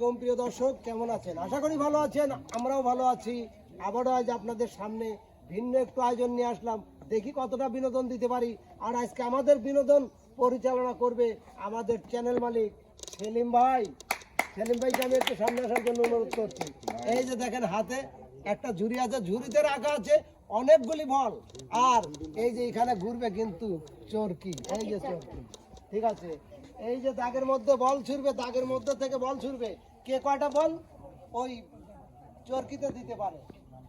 আলাইকুম প্রিয় দর্শক, কেমন আছেন? আশা করি ভালো আছেন, আমরাও ভালো আছি। আবারও আজ আপনাদের সামনে ভিন্ন একটু আয়োজন নিয়ে আসলাম, দেখি কতটা বিনোদন দিতে পারি। আর আজকে আমাদের বিনোদন পরিচালনা করবে আমাদের চ্যানেল মালিক সেলিম ভাই। সেলিম ভাইকে আমি একটু সামনে আসার জন্য অনুরোধ করছি। এই যে দেখেন হাতে একটা ঝুড়ি আছে, ঝুড়িতে রাখা আছে অনেকগুলি বল। আর এই যে এখানে ঘুরবে কিন্তু চরকি, এই যে চরকি, ঠিক আছে। এই যে দাগের মধ্যে বল ছুড়বে, দাগের মধ্যে থেকে বল ছুড়বে, কে কয়টা বল ওই চরকিতে দিতে পারে,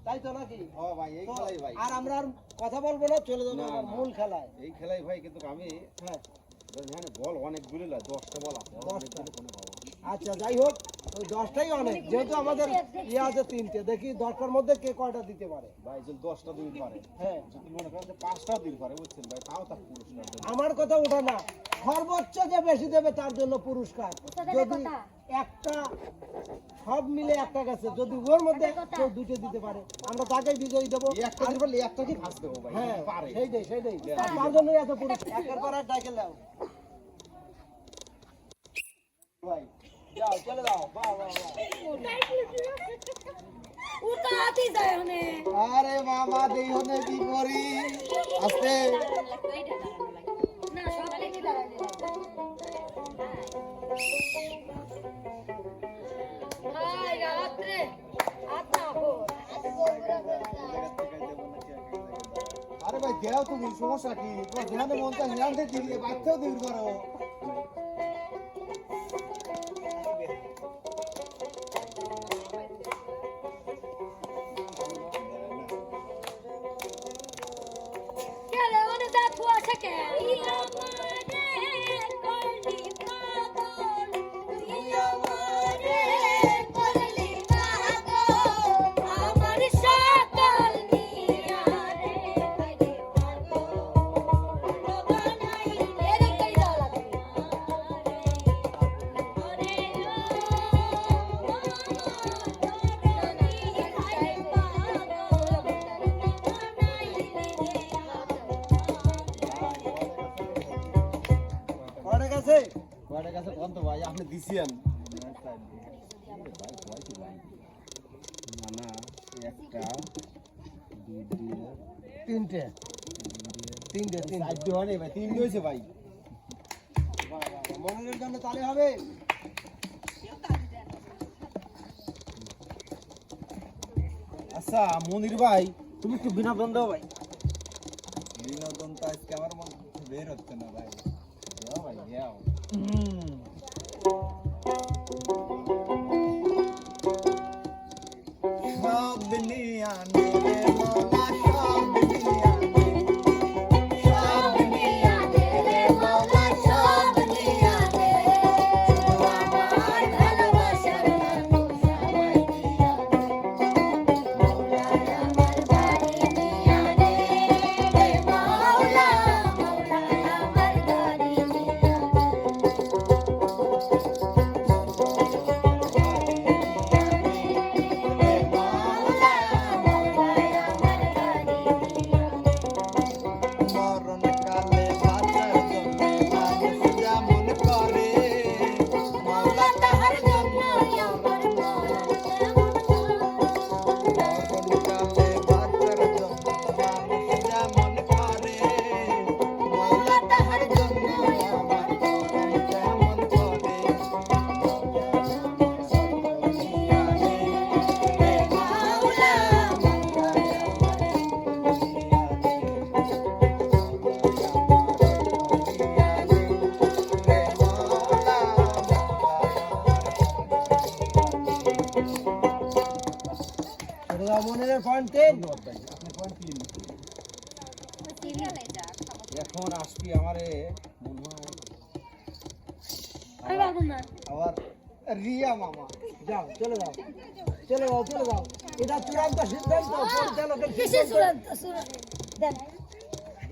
তাই তো নাকি? ভাই এই খেলাই ভাই। আর আমরা আর কথা বলবো না, চলে যাবো আমার মূল খেলায়। এই খেলাই ভাই, কিন্তু আমি হ্যাঁ বল অনেকগুলো লয়, 10টা বল আছে। 10টা। আচ্ছা যাই হোক, ওই 10টাই অনেক, যেহেতু আমাদের ইয়ে আছে 3টে। দেখি 10টার মধ্যে কে কয়টা দিতে পারে। ভাই যদি 10টা দিতে পারে, হ্যাঁ যদি মনে করেন যে 5টাও দিতে পারে, বুঝছেন ভাই, তাও তার পুরস্কার দেবে। আমার কথা ওঠা না, সর্বোচ্চ যে বেশি দেবে তার জন্য পুরস্কার। যদি একটা সব মিলে একটা গেছে, যদি ওর মধ্যে কেউ 2টে দিতে পারে, আমরা তাকেই বিজয়ী দেবো। একটা দিতে পারলে একটা কি ফার্স্ট দেবো ভাই, হ্যাঁ পারে। সেইটাই তার জন্যই এত পুরস্কার। একের পর এক ডাকে দাও ভাই, যাও চলে যাও। বাহ বাহ বাহ। আরে মামা দেই হনে কি করি আস্তে। আরে ভাই দেও, তুমি সমস্যা কি? তোমার যেখানে মন চায় সেখান থেকে দিলে, বাচ্চাও দিতে পারো। অনেক আছে কয়টা কাছে কোন তো ভাই, আপনি দিছেন না? একটা, তিনটে চারটে হয় নাই ভাই, 3টে হয়েছে ভাই। মনের জন্য তালে হবে। আচ্ছা মনির ভাই, তুমি একটু বিনোদন দাও ভাই। বিনোদন তো আজকে আমার মন বের হচ্ছে না ভাই। দাও ভাই দাও। সব দুনিয়া নেবে মৌলা, সব দুনিয়া নেবে, সব দুনিয়া নেবে মৌলা, সব দুনিয়া নেবে, শুধু আমার ভালোবাসার মানুষ আমায় দিয়া দে, মৌলা আমার বাড়ি দিয়া দে, রে মৌলা, মৌলা আমার বাড়ি দিয়া দে। মরণকালে বাঁচার জন্য মানুষ যেমন করে, মৌলা তাহার জন্য আমার মরণ যেমন করে। মরণকালে বাঁচার জন্য মানুষ যেমন করে, মৌলা তাহার জন্য আমার মরণ যেমন করে। মৌলা আমার সকল দিয়া দে, রে মৌলা, মৌলা আমার সকল দিয়া দে। মনের পয়েন্ট 10। এখন আসবি আমারে মনে হয় আবার রিয়া মামা। যাও চলে যাও চলে যাও চলে যাও। এটা চূড়ান্ত সিদ্ধান্ত, পরিচালকের সিদ্ধান্ত।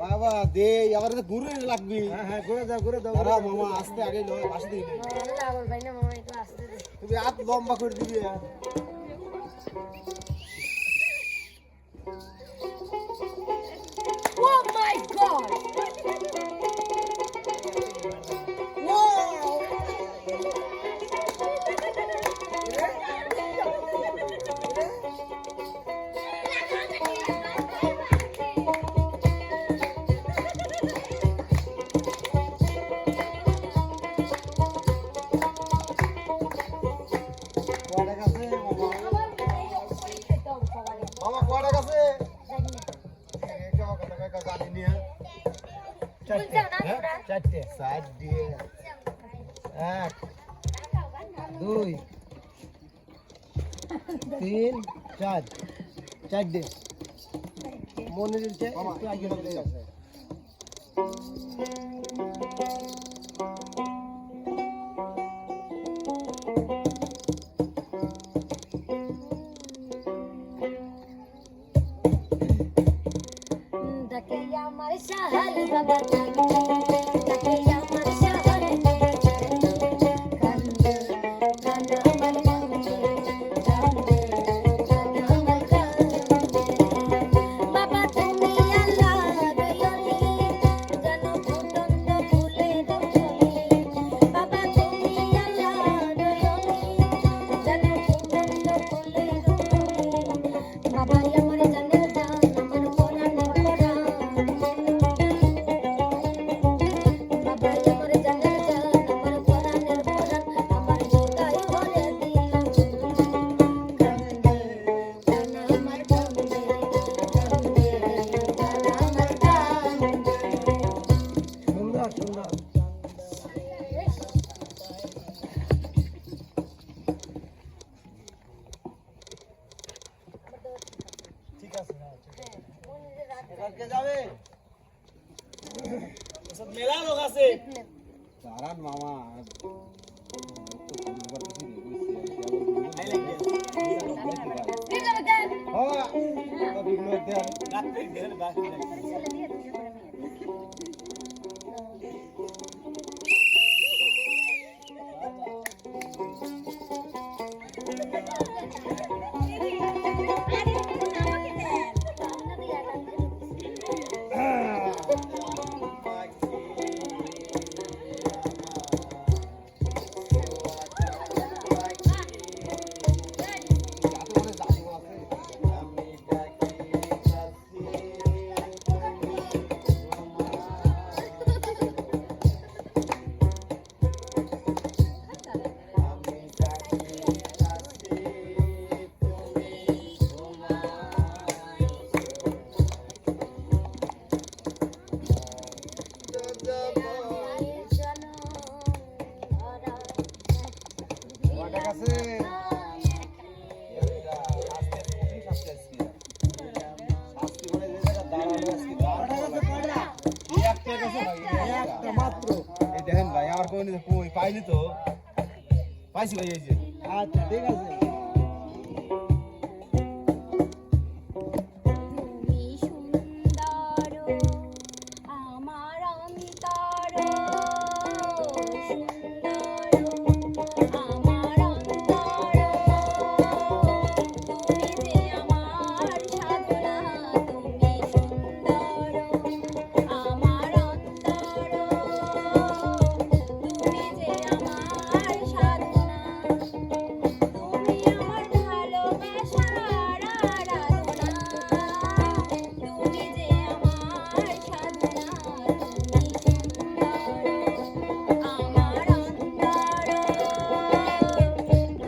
বাবা দে, আবার ঘুরে লাগবি। হ্যাঁ ঘুরে যাও ঘুরে যাও। দাঁড়া মামা, আস্তে আগে লয়, পাশে দিবি। তুমি হাত লম্বা করে দিবি। Oh my God! Wow! চারটে, সাইড দিয়ে 1 2 3 4 চারটে। মনিরের চেয়ে একটু আগে হবে। আমার শাহাল বাবা তাকে আমার শাহাল কান্দে কান্দে আমার কান্দে কান্দে কান্দে আমার কান্দে বাবা তুমি আল্লাহ দয়ালি জানো ফুটন্ত ফুলের ছবি বাবা তুমি আল্লাহ দয়ালি জানো ফুটন্ত ফুলের ছবি বাবা আমার জানের জান আমার কোরআনের কোরআন সুন্দর সুন্দর। ঠিক আছে, হ্যাঁ, ঠিক আছে। এবার কে যাবে? সব মেলা লোক আছে। দাঁড়ান মামা মাত্র। দেখেন ভাই আমার কই পাইনি তো পাইছি ভাই এই যে আচ্ছা ঠিক আছে। তুমি সুন্দর আমার অন্তর সুন্দর আমার অন্তর তুমি যে আমার সাধনা তুমি সুন্দর আমার অন্তর তুমি যে আমার সাধনা তুমি আমার ভালোবাসার আরাধনা তুমি যে আমার সাধনা তুমি সুন্দর আমার অন্তর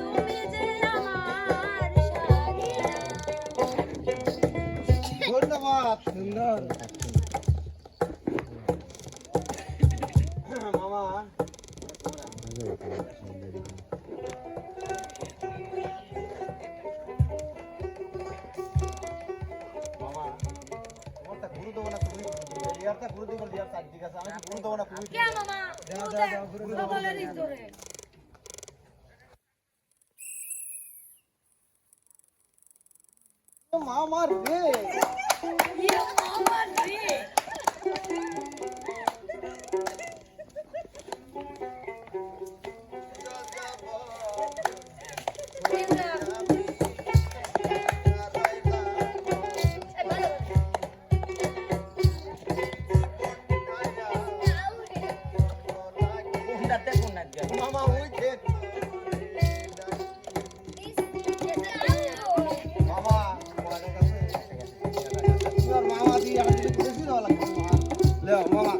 তুমি যে আমার সাধনা ধন্যবাদ সুন্দর। মামা মামা তোমারটা গুরু দেবো না তুমি রিয়ারটা গুরু দেবো রিয়ার তার ঠিক আছে আমি গুরু দেবো না তুমি কে মামা দাও দাও দাও গুরু দাও। বলেনি তোরে মামার রে ইয়ে মামা রে মামা ওই দেখ মামা তোমার কাছে মামা দিয়ে আমি বেশি দাও লাগবে মামা লে মামা